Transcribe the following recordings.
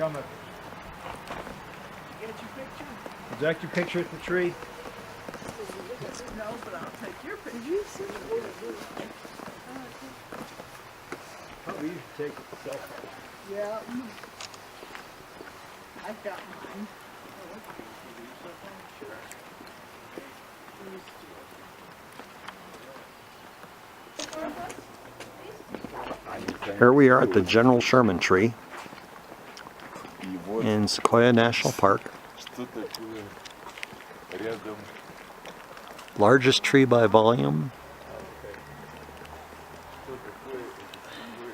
coming. Get your picture? Is that your picture at the tree? No, but I'll take your picture. Did you see it? Probably you should take it yourself. Yeah. I've got mine. Here we are at the General Sherman tree in Sequoia National Park. Largest tree by volume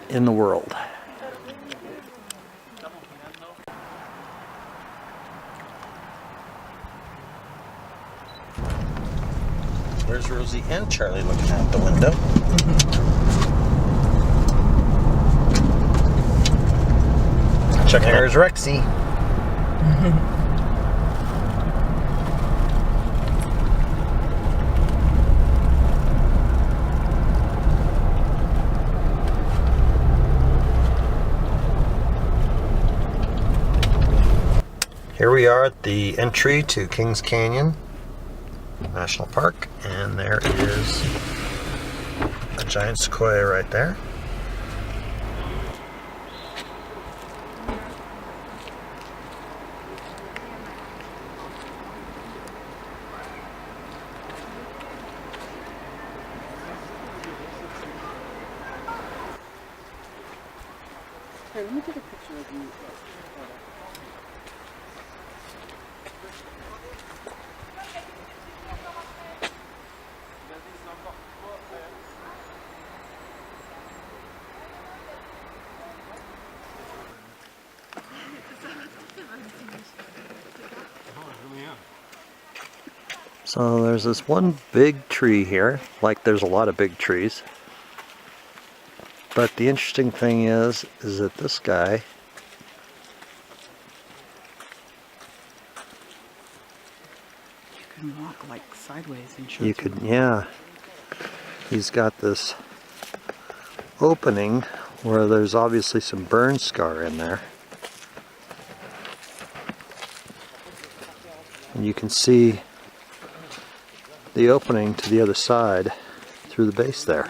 in the world. There's Rosie and Charlie looking out the window. There's Rexy. Here we are at the entry to Kings Canyon National Park, and there is a giant sequoia right there. Hey, let me take a picture of you. So there's this one big tree here, like there's a lot of big trees. But the interesting thing is that this guy You can walk like sideways and show you could, yeah, he's got this opening where there's obviously some burn scar in there. And you can see the opening to the other side through the base there.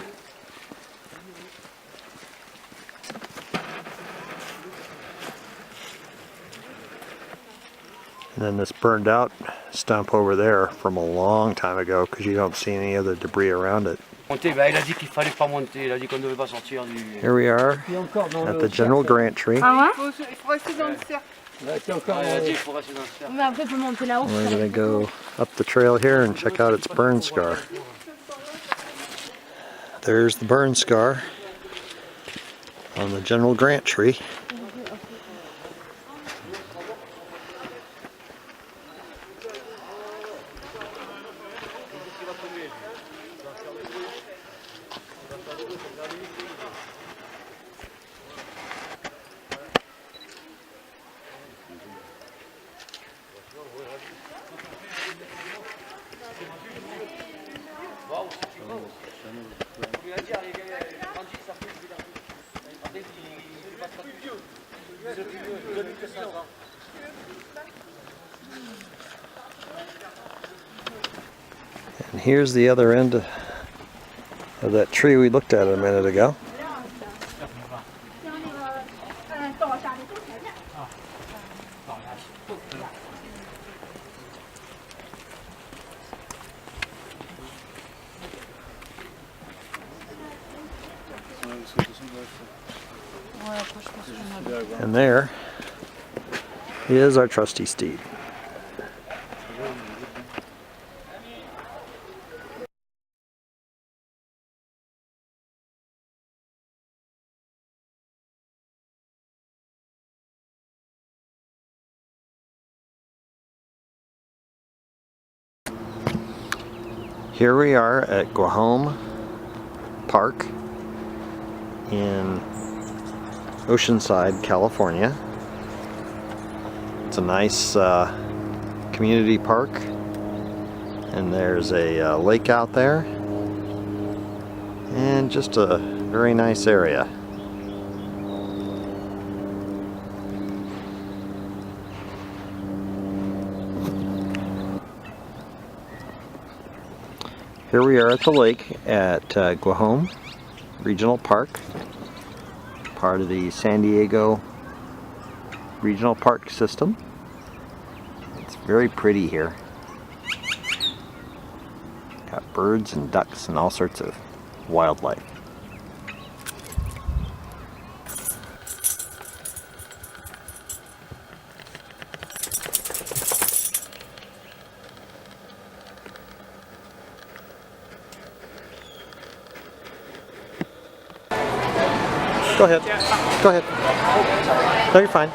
And then this burned out stump over there from a long time ago, because you don't see any other debris around it. Here we are at the General Grant tree. We're going to go up the trail here and check out its burn scar. There's the burn scar on the General Grant tree. And here's the other end of that tree we looked at a minute ago. And there is our trusty steed. Here we are at Guajome Park in Oceanside, California. It's a nice community park, and there's a lake out there, and just a very nice area. Here we are at the lake at Guajome Regional Park, part of the San Diego Regional Park system. It's very pretty here. Got birds and ducks and all sorts of wildlife. Go ahead. Go ahead. No, you're fine.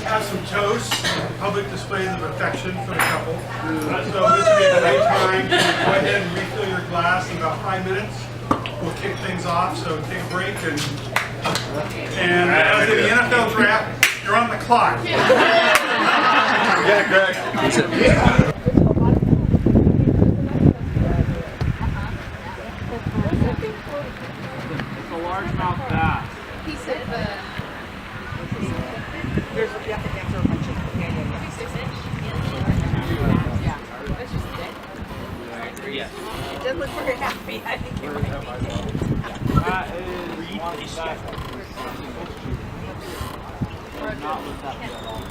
Have some toast, public displays of affection for the couple. So this would be a great time to go ahead and refill your glass in about 5 minutes. We'll kick things off, so take a break and as in the NFL draft, you're on the clock. Yeah, Greg. It's a largemouth bass. He said There's, you have to answer a bunch of companion. Yeah. That's just it. Yes. It doesn't look very happy. I think you might be. That is one bass. Not with that at all.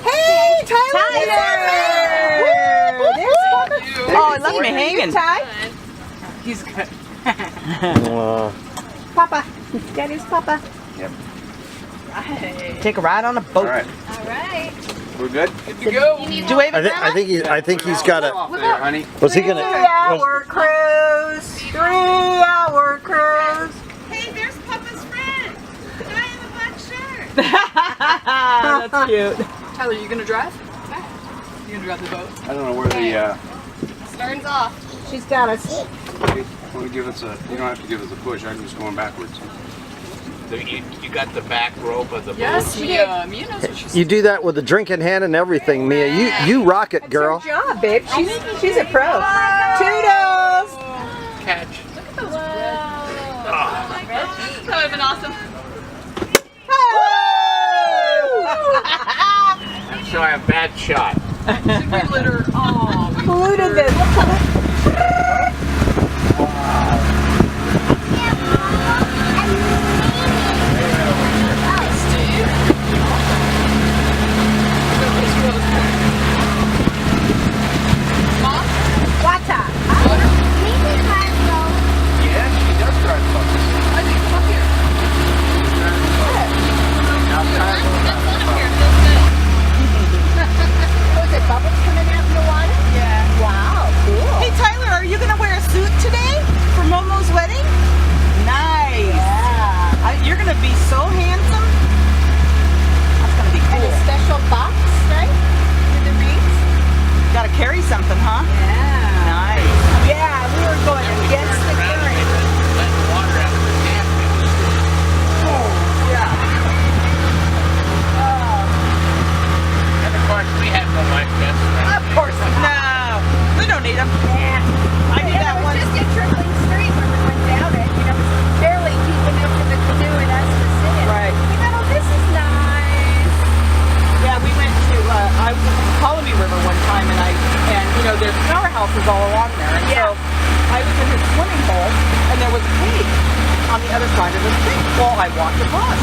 Hey, Tyler! Oh, it left me hanging. Ty? He's good. Papa. Daddy's Papa. Yep. Right. Take a ride on a boat. All right. all right. We're good? Did you wave at Grandma? I think he's got a. Off there, honey. Was he gonna? 3-hour cruise. 3-hour cruise. Hey, there's Papa's friend, the guy in the black shirt. That's cute. Tyler, you gonna drive? You gonna drive the boat? I don't know where the, Stern's off. She's got us. want to give us a, you don't have to give us a push, I'm just going backwards. So you got the back rope of the boat? Yes, Mia knows what she's You do that with a drink in hand and everything, Mia. You rock it, girl. Good job, babe. She's a pro. Toodles! Catch. That would have been awesome. So I have a bad shot. Should we litter? Oh, we polluted this. Yeah, she does drive buses. Hey Tyler, are you gonna wear a suit today for Momo's wedding? Nice. Yeah. You're gonna be so handsome. That's gonna be cool. Special box, right? For the rings? Gotta carry something, huh? Yeah. Nice. Yeah, we were going against the current. Let the water out of the tap. And of course, we have no life vests. Of course. No, we don't need them. I did that It was once. just a trickling stream when we went down it. You know, it was barely deep enough for the canoe and us to sit in. Right. We thought, oh, this is nice. Yeah, we went to, I was at the Colony River one time and you know, there's powerhouses all along there. And so I was in his swimming hole and there was a cave on the other side of the creek. Well, I walked across.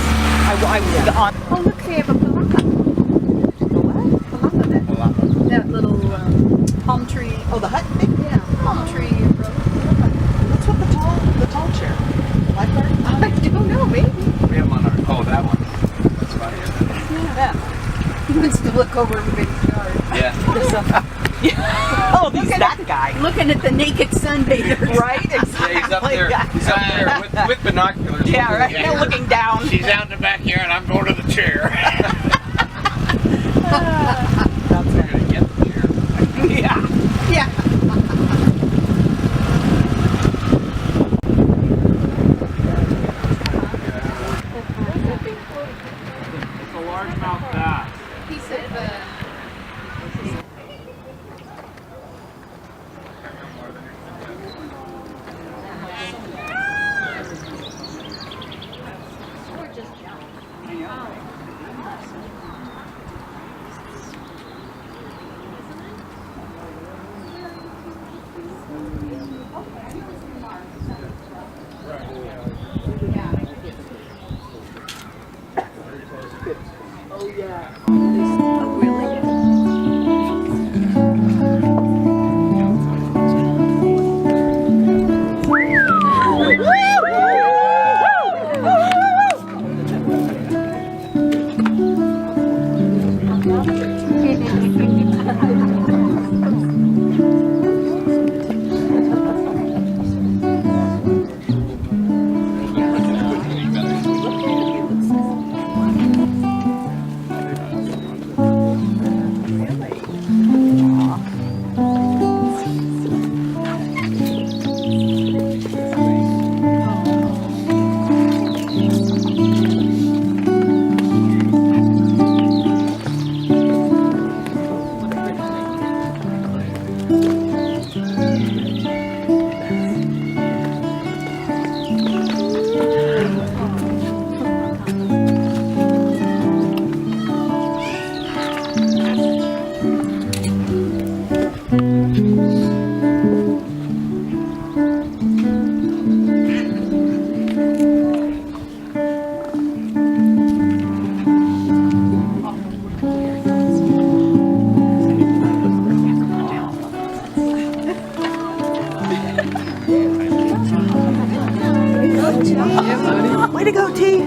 I was on. Oh, look, they have a palapa. Palapa, that little palm tree. Oh, the hut thing? Yeah, palm tree. That's what the tall chair. Lifeguard? I don't know, maybe. We have them on our, oh, that one. That's fine. Yeah. He wants to look over everybody's yard. Yeah. Oh, he's that guy. Looking at the naked sunbathers. Right? Exactly. Yeah, he's up there. He's up there with binoculars. Yeah, right. Yeah. Looking down. She's out in the backyard and I'm going to the chair. That's We're gonna get the chair. Yeah. Yeah. It's a largemouth bass. He said Way to go, T.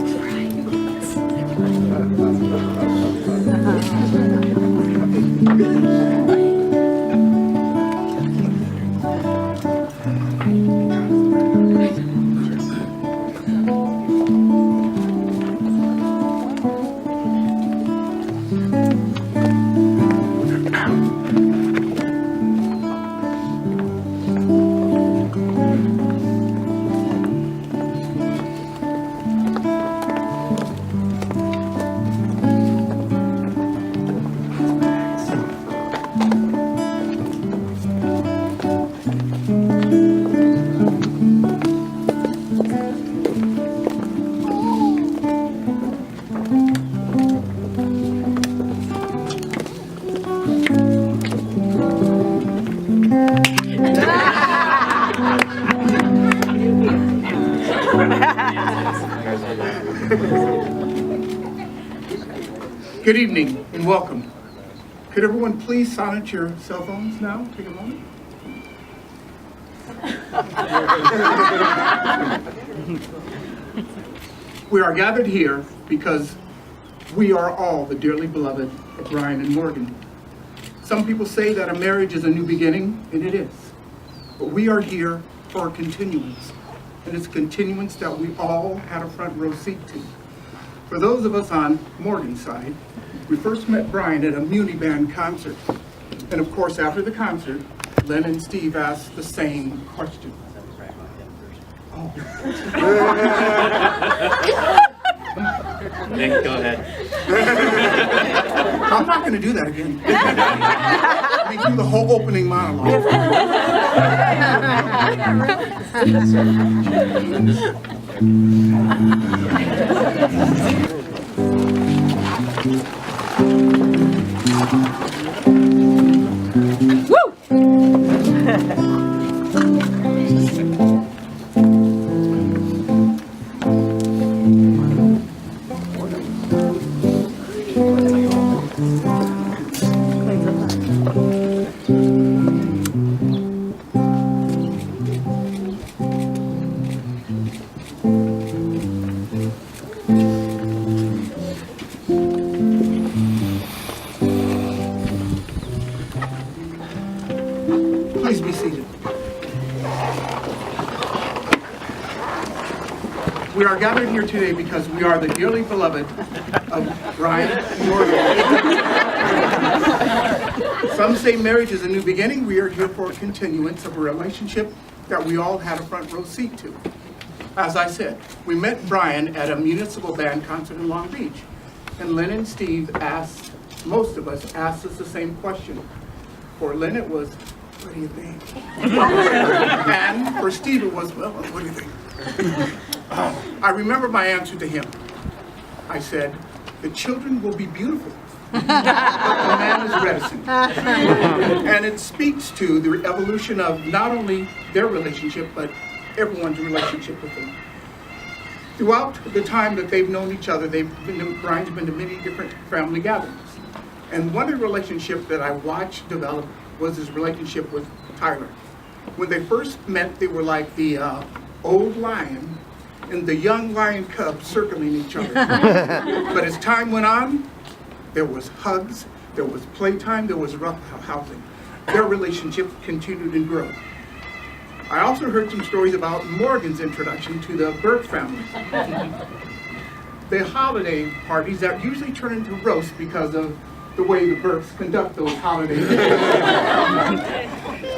Good evening and welcome. Could everyone please silence your cell phones now? Take a moment. We are gathered here because we are all the dearly beloved of Brian and Morgan. Some people say that a marriage is a new beginning, and it is. But we are here for a continuance, and it's a continuance that we all had a front row seat to. For those of us on Morgan's side, we first met Brian at a Muni Band concert. And of course, after the concert, Len and Steve asked the same question. Oh. Nick, go ahead. I'm not going to do that again. Let me do the whole opening monologue. Please be seated. We are gathered here today because we are the dearly beloved of Brian and Morgan. Some say marriage is a new beginning. We are here for a continuance of a relationship that we all had a front row seat to. As I said, we met Brian at a municipal band concert in Long Beach. And Lynn and Steve asked, most of us asked us the same question. For Lynn it was, what do you think? And for Steve it was, well, what do you think? I remember my answer to him. I said, the children will be beautiful, but the man is reticent. And it speaks to the evolution of not only their relationship, but everyone's relationship with him. Throughout the time that they've known each other, Brian's been to many different family gatherings. And one of the relationships that I watched develop was his relationship with Tyler. When they first met, they were like the old lion and the young lion cub circling each other. But as time went on, there was hugs, there was playtime, there was rough housing. Their relationship continued and grew. I also heard some stories about Morgan's introduction to the Burke family. The holiday parties that usually turn into roasts because of the way the Burkes conduct those holidays.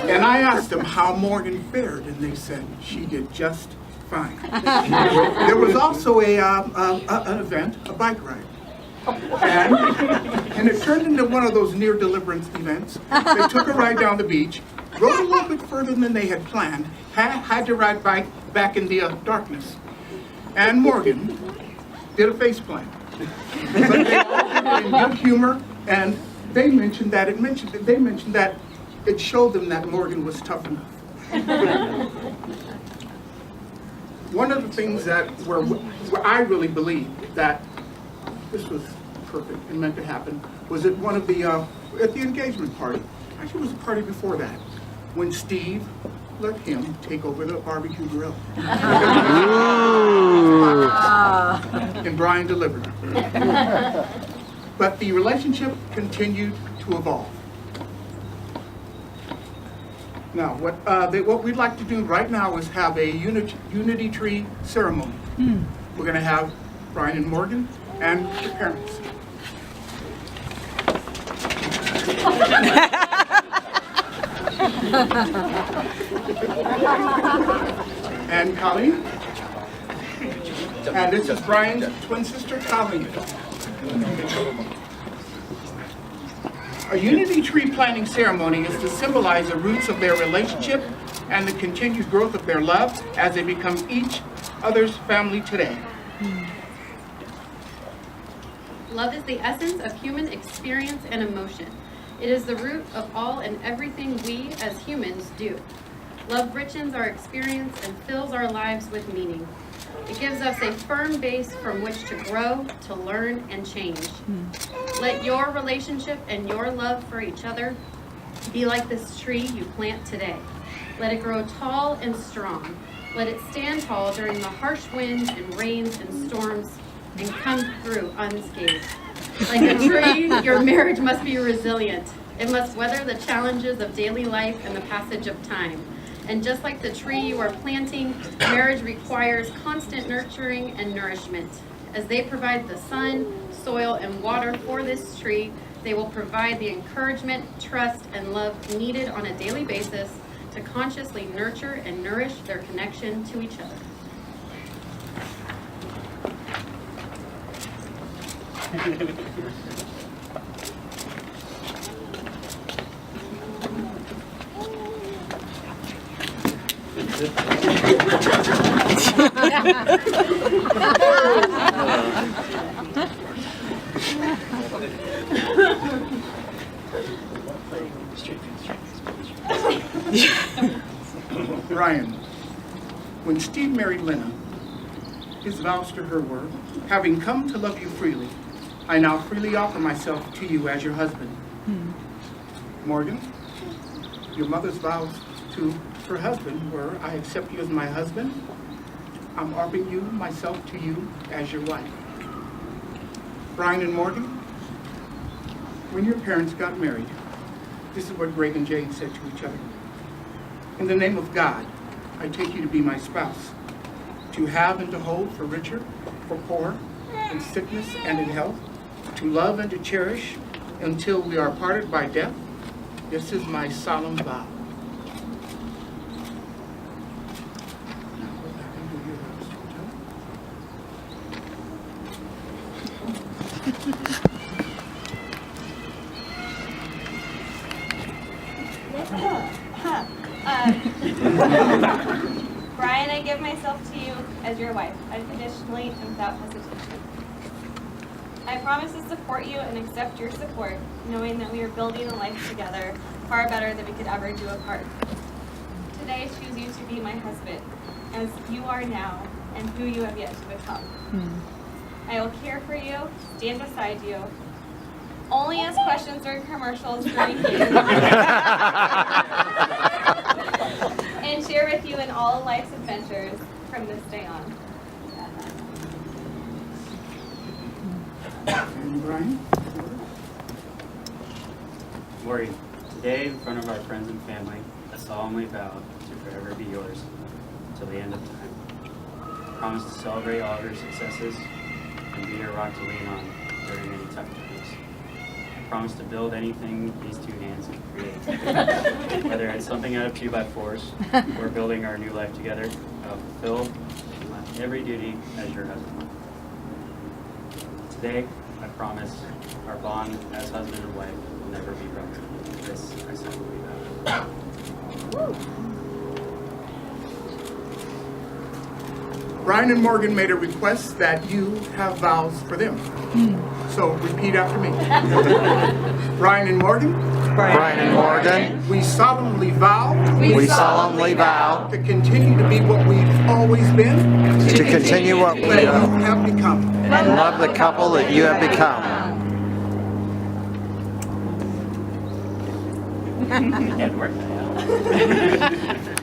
And I asked them how Morgan fared, and they said she did just fine. There was also an event, a bike ride. And it turned into one of those near deliverance events. They took a ride down the beach, rode a little bit further than they had planned, had to ride back in the darkness. And Morgan did a face plant. But they all did it in good humor, and they mentioned that it showed them that Morgan was tough enough. One of the things where I really believe that this was perfect and meant to happen was at one of the at the engagement party. Actually, it was a party before that, when Steve let him take over the barbecue grill. And Brian delivered. But the relationship continued to evolve. Now, what we'd like to do right now is have a unity tree ceremony. We're going to have Brian and Morgan and the parents. And Colleen. And this is Brian's twin sister, Colleen. A unity tree planting ceremony is to symbolize the roots of their relationship and the continued growth of their love as they become each other's family today. Love is the essence of human experience and emotion. It is the root of all and everything we as humans do. Love richens our experience and fills our lives with meaning. It gives us a firm base from which to grow, to learn, and change. Let your relationship and your love for each other be like this tree you plant today. Let it grow tall and strong. Let it stand tall during the harsh winds and rains and storms and come through unscathed. Like a tree, your marriage must be resilient. It must weather the challenges of daily life and the passage of time. And just like the tree you are planting, marriage requires constant nurturing and nourishment. As they provide the sun, soil, and water for this tree, they will provide the encouragement, trust, and love needed on a daily basis to consciously nurture and nourish their connection to each other. Brian, when Steve married Lena, his vows to her were, having come to love you freely, I now freely offer myself to you as your husband. Morgan, your mother's vows to her husband were, I accept you as my husband. I'm offering you myself to you as your wife. Brian and Morgan, when your parents got married, this is what Greg and Jane said to each other. In the name of God, I take you to be my spouse, to have and to hold for richer, for poor, in sickness and in health, to love and to cherish until we are parted by death. This is my solemn vow. Brian, I give myself to you as your wife, unconditionally and without hesitation. I promise to support you and accept your support, knowing that we are building a life together far better than we could ever do apart. Today, I choose you to be my husband, as you are now, and who you have yet to become. I will care for you, stand beside you, only ask questions during commercials during games, and share with you in all life's adventures from this day on. And Brian? Lori, today in front of our friends and family, I solemnly vow to forever be yours until the end of time. I promise to celebrate all of your successes and be your rock to lean on during any tough times. I promise to build anything these two hands can create. Whether it's something out of 2x4s or building our new life together, I will fulfill every duty as your husband. Today, I promise our bond as husband and wife will never be broken. This I solemnly vow. Brian and Morgan made a request that you have vows for them. So repeat after me. Brian and Morgan. Brian and Morgan. We solemnly vow. We solemnly vow to continue to be what we've always been. to continue what we That you have become. and love the couple that you have become. Had to work that out.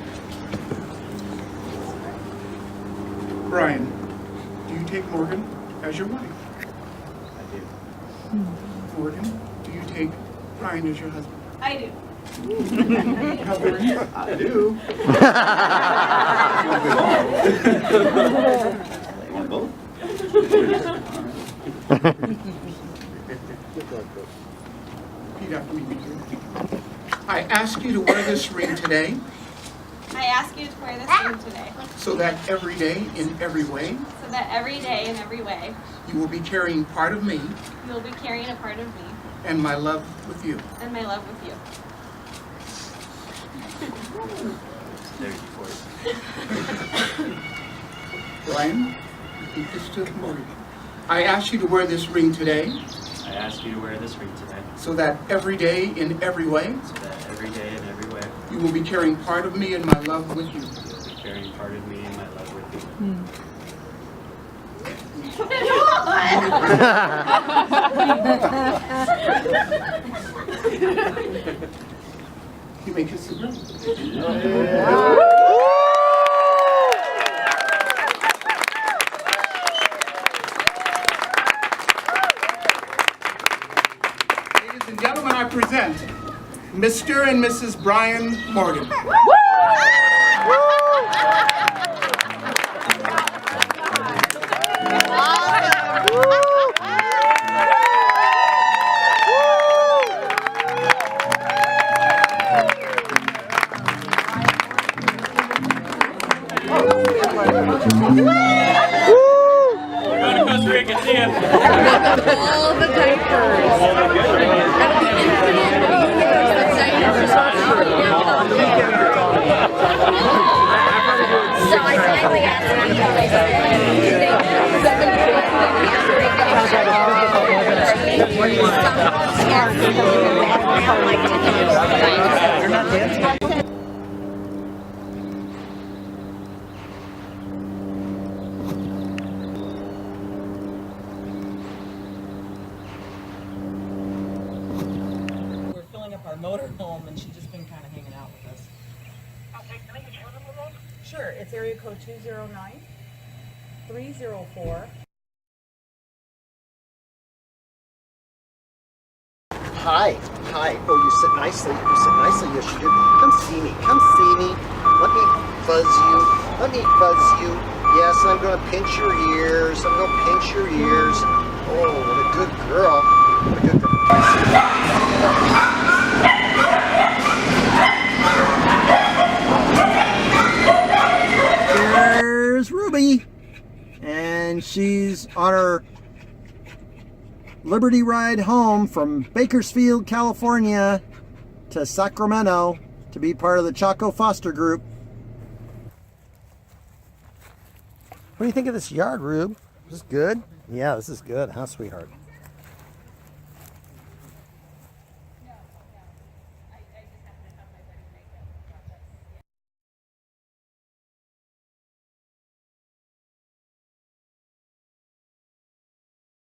Brian, do you take Morgan as your wife? I do. Morgan, do you take Brian as your husband? I do. Heather, I do. Repeat after me. I ask you to wear this ring today I ask you to wear this ring today, so that every day in every way so that every day in every way, you will be carrying part of me you will be carrying a part of me and my love with you. and my love with you. There's your voice. Brian, repeat this to Morgan. I ask you to wear this ring today I ask you to wear this ring today so that every day in every way so that every day in every way you will be carrying part of me and my love with you. you will be carrying part of me and my love with you. You may kiss the girl. Ladies and gentlemen, I present Mr. and Mrs. Brian Morgan. All the diapers. So I finally asked people, I said, We're filling up our motorhome, and she's just been kind of hanging out with us. Sure, it's area code 209-304. Hi. Oh, you sit nicely. Yes, you do. Come see me. Let me fuzz you. Yes, I'm going to pinch your ears. Oh, what a good girl. There's Ruby. And she's on her Liberty ride home from Bakersfield, California to Sacramento to be part of the Chaco Foster Group. What do you think of this yard, Rube? Is this good? Yeah, this is good, huh, sweetheart?